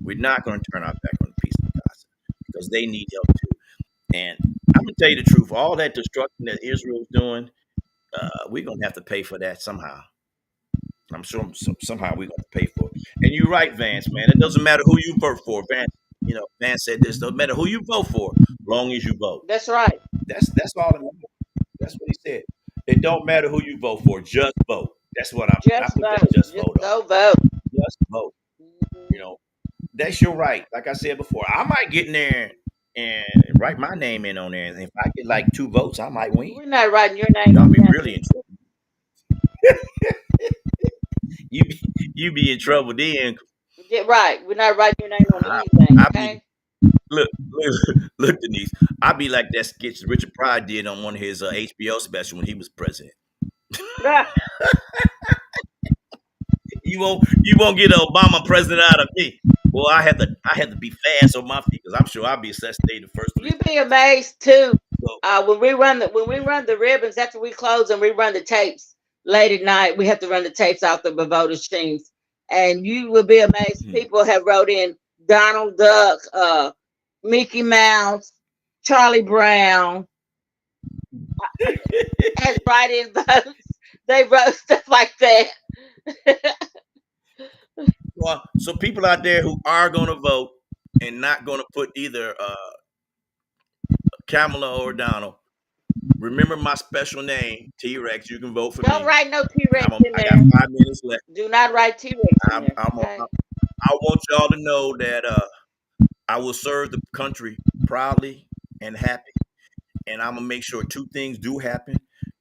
We're not going to turn our back on the people in Gaza because they need help too. And I'm going to tell you the truth: all that destruction that Israel's doing, we're going to have to pay for that somehow. I'm sure somehow we're going to pay for it. And you're right, Vance, man. It doesn't matter who you vote for. Vance said this. Doesn't matter who you vote for, long as you vote. That's right. That's all that matters. That's what he said. It don't matter who you vote for, just vote. That's what I Just put that vote. just Just vote on. go vote. Just vote. You know, that's your right. Like I said before, I might get in there and write my name in on there. And if I get like 2 votes, I might win. We're not writing your name I'll on be really nothing. in trouble. You you be in trouble then. Yeah, right. We're not writing your name on I, anything. I be Okay. look, Denise. I be like that sketch Richard Pryor did on one of his HBO special when he was president. You won't get an Obama president out of me. Well, I had to be fast on my feet because I'm sure I'll be assassinated the first 3 You'd be seconds. amazed too. So, When we run the ribbons after we close and we run the tapes late at night, we have to run the tapes out the voter streams, and you will be amazed. hmm. People have wrote in Donald Duck, Mickey Mouse, Charlie Brown, as write-in votes. They wrote stuff like that. Well, so people out there who are going to vote and not going to put either Kamala or Donald, remember my special name, T-Rex. You can vote for Don't me. write no T-Rex in I got there. 5 minutes left. Do not write T-Rex in I'm, there. I'm, Okay. I want y'all to know that I will serve the country proudly and happy, and I'm gonna make sure 2 things do happen: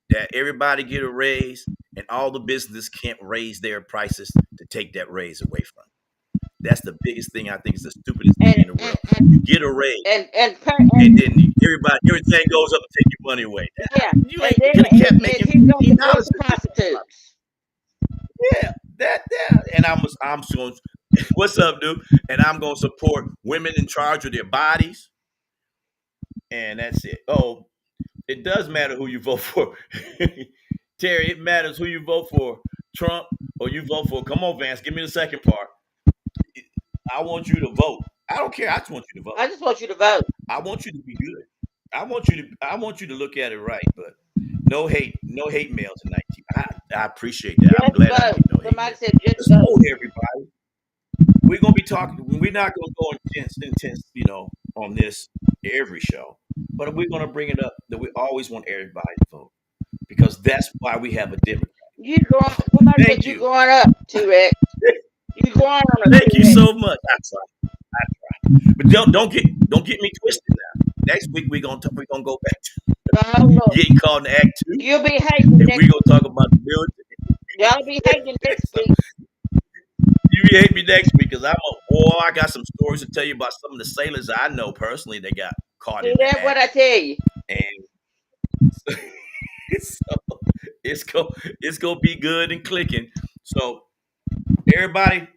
that everybody get a raise, and all the businesses can't raise their prices to take that raise away from. That's the biggest thing. I think is the stupidest thing And in the and world. You get a raise, and and then everything goes up and take your money away. yeah, You and ain't then could have kept and making he's gonna support $15 the this week. prostitutes. Yeah, that, and I'm going. What's up, dude? And I'm gonna support women in charge of their bodies, and that's it. Oh, it does matter who you vote for, Terry. It matters who you vote for, Trump or you vote for. Come on, Vance, give me the second part. I want you to vote. I don't care. I just want you to vote. I just want you to vote. I want you to be good. I want you to look at it right, but no hate mail tonight. I appreciate that. I'm Just glad I vote. didn't get no hate Somebody mail. said just Just vote. vote, everybody. We're gonna be talking. We're not gonna go intense, on this every show, but we're gonna bring it up that we always want everybody to vote because that's why we have a Democrat You going? here. Somebody said Thank you you. going up, T-Rex. You going on a Thank you T-Rex. so much. I try. But don't get me twisted now. Next week we're gonna go back Oh to Lord, getting caught in Act Two, you'll be hating and next. we're gonna talk about the military. Y'all be hating next So week. you hate me next week because I got some stories to tell you about some of the sailors I know personally that got caught See in the that? What act, I tell you? and so it's gonna be good and clicking. So everybody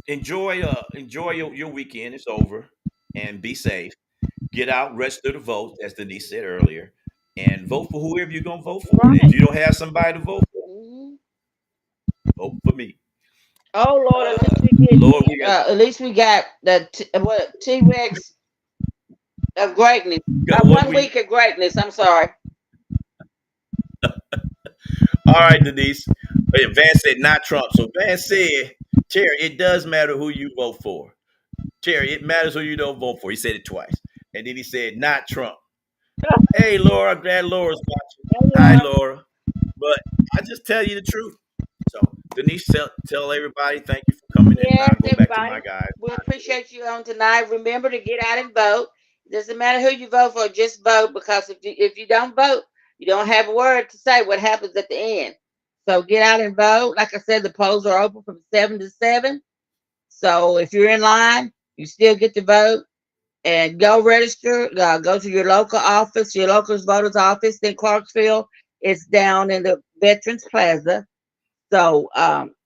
enjoy your weekend. It's over, and be safe. Get out, register to vote, as Denise said earlier, and vote for whoever you're gonna vote for. And if Right. you don't have somebody to vote for, Mhm. vote for me. Oh Lord, at least we Lord, we get. At least we got the what T-Rex of greatness. got what One we. week of greatness. I'm sorry. All right, Denise. Vance said not Trump. So Vance said, Terry, it does matter who you vote for. Terry, it matters who you don't vote for. He said it twice. And then he said, not Trump. Hey, Laura, I'm glad Laura's watching. Hey, Hi, Laura. Laura. But I just tell you the truth. So, Denise, tell everybody thank you for coming in. Now Yes, I'll go back to my everybody. guys. We appreciate you on tonight. Remember to get out and vote. It doesn't matter who you vote for, just vote because if you don't vote, you don't have a word to say what happens at the end. So get out and vote. Like I said, the polls are open from 7 to 7. So if you're in line, you still get to vote and go register. Go to your local office, your local voters office in Clarksville. It's down in the Veterans Plaza. So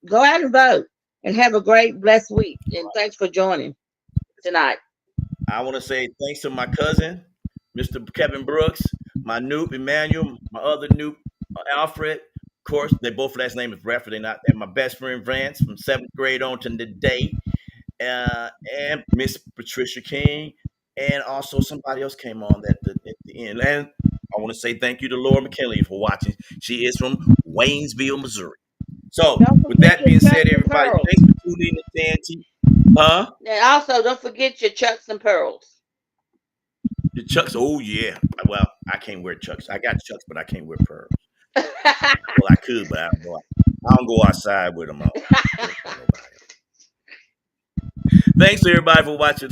go out and vote and have a great, blessed week. And thanks for joining tonight. I want to say thanks to my cousin, Mr. Kevin Brooks, my Noop Emmanuel, my other Noop Alfred. Of course, they both last name is Bradford. And my best friend Vance from 7th grade on to today, and Miss Patricia King, and also somebody else came on at the end. And I want to say thank you to Laura McKinley for watching. She is from Waynesville, Missouri. So, Don't with forget that your being chucks said, and everybody, pearls. thanks for tuning in to TNT. Huh? And also, don't forget your chucks and pearls. The Chucks, oh yeah. Well, I can't wear Chucks. I got Chucks, but I can't wear pearls. Well, I could, but I don't go outside with them. Thanks to everybody for watching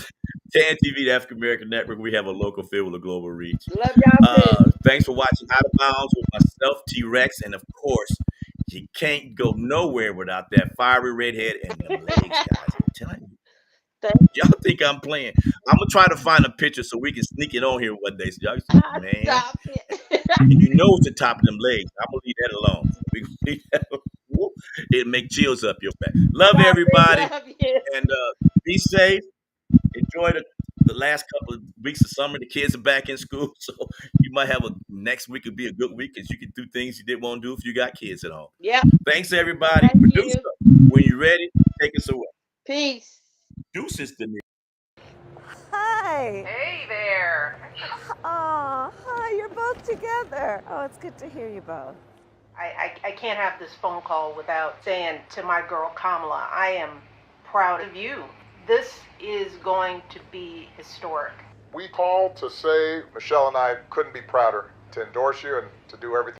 TAN TV, the African American Network. We have a local feel with a global reach. Love y'all too. Thanks for watching Out of Bounds with myself, T-Rex, and of course, you can't go nowhere without that fiery redhead and them legs, guys. I'm telling you. Y'all think I'm playing? I'm gonna try to find a picture so we can sneak it on here one day. So y'all, man, Stop it. and you know it's the top of them legs. I'm gonna leave that alone. We gonna leave that alone. It make chills up your back. Love Stop it. everybody, Love you. and be safe. Enjoy the last couple of weeks of summer. The kids are back in school, so you might have a next week would be a good week because you can do things you didn't want to do if you got kids at home. Yep. Thanks everybody. Thank Producer, you. when you're ready, take us away. Peace. Deuces to me. Hi. Hey there. Oh, hi, you're both together. Oh, it's good to hear you both. I can't have this phone call without saying to my girl Kamala, I am proud of you. This is going to be historic. We called to say Michelle and I couldn't be prouder to endorse you and to do everything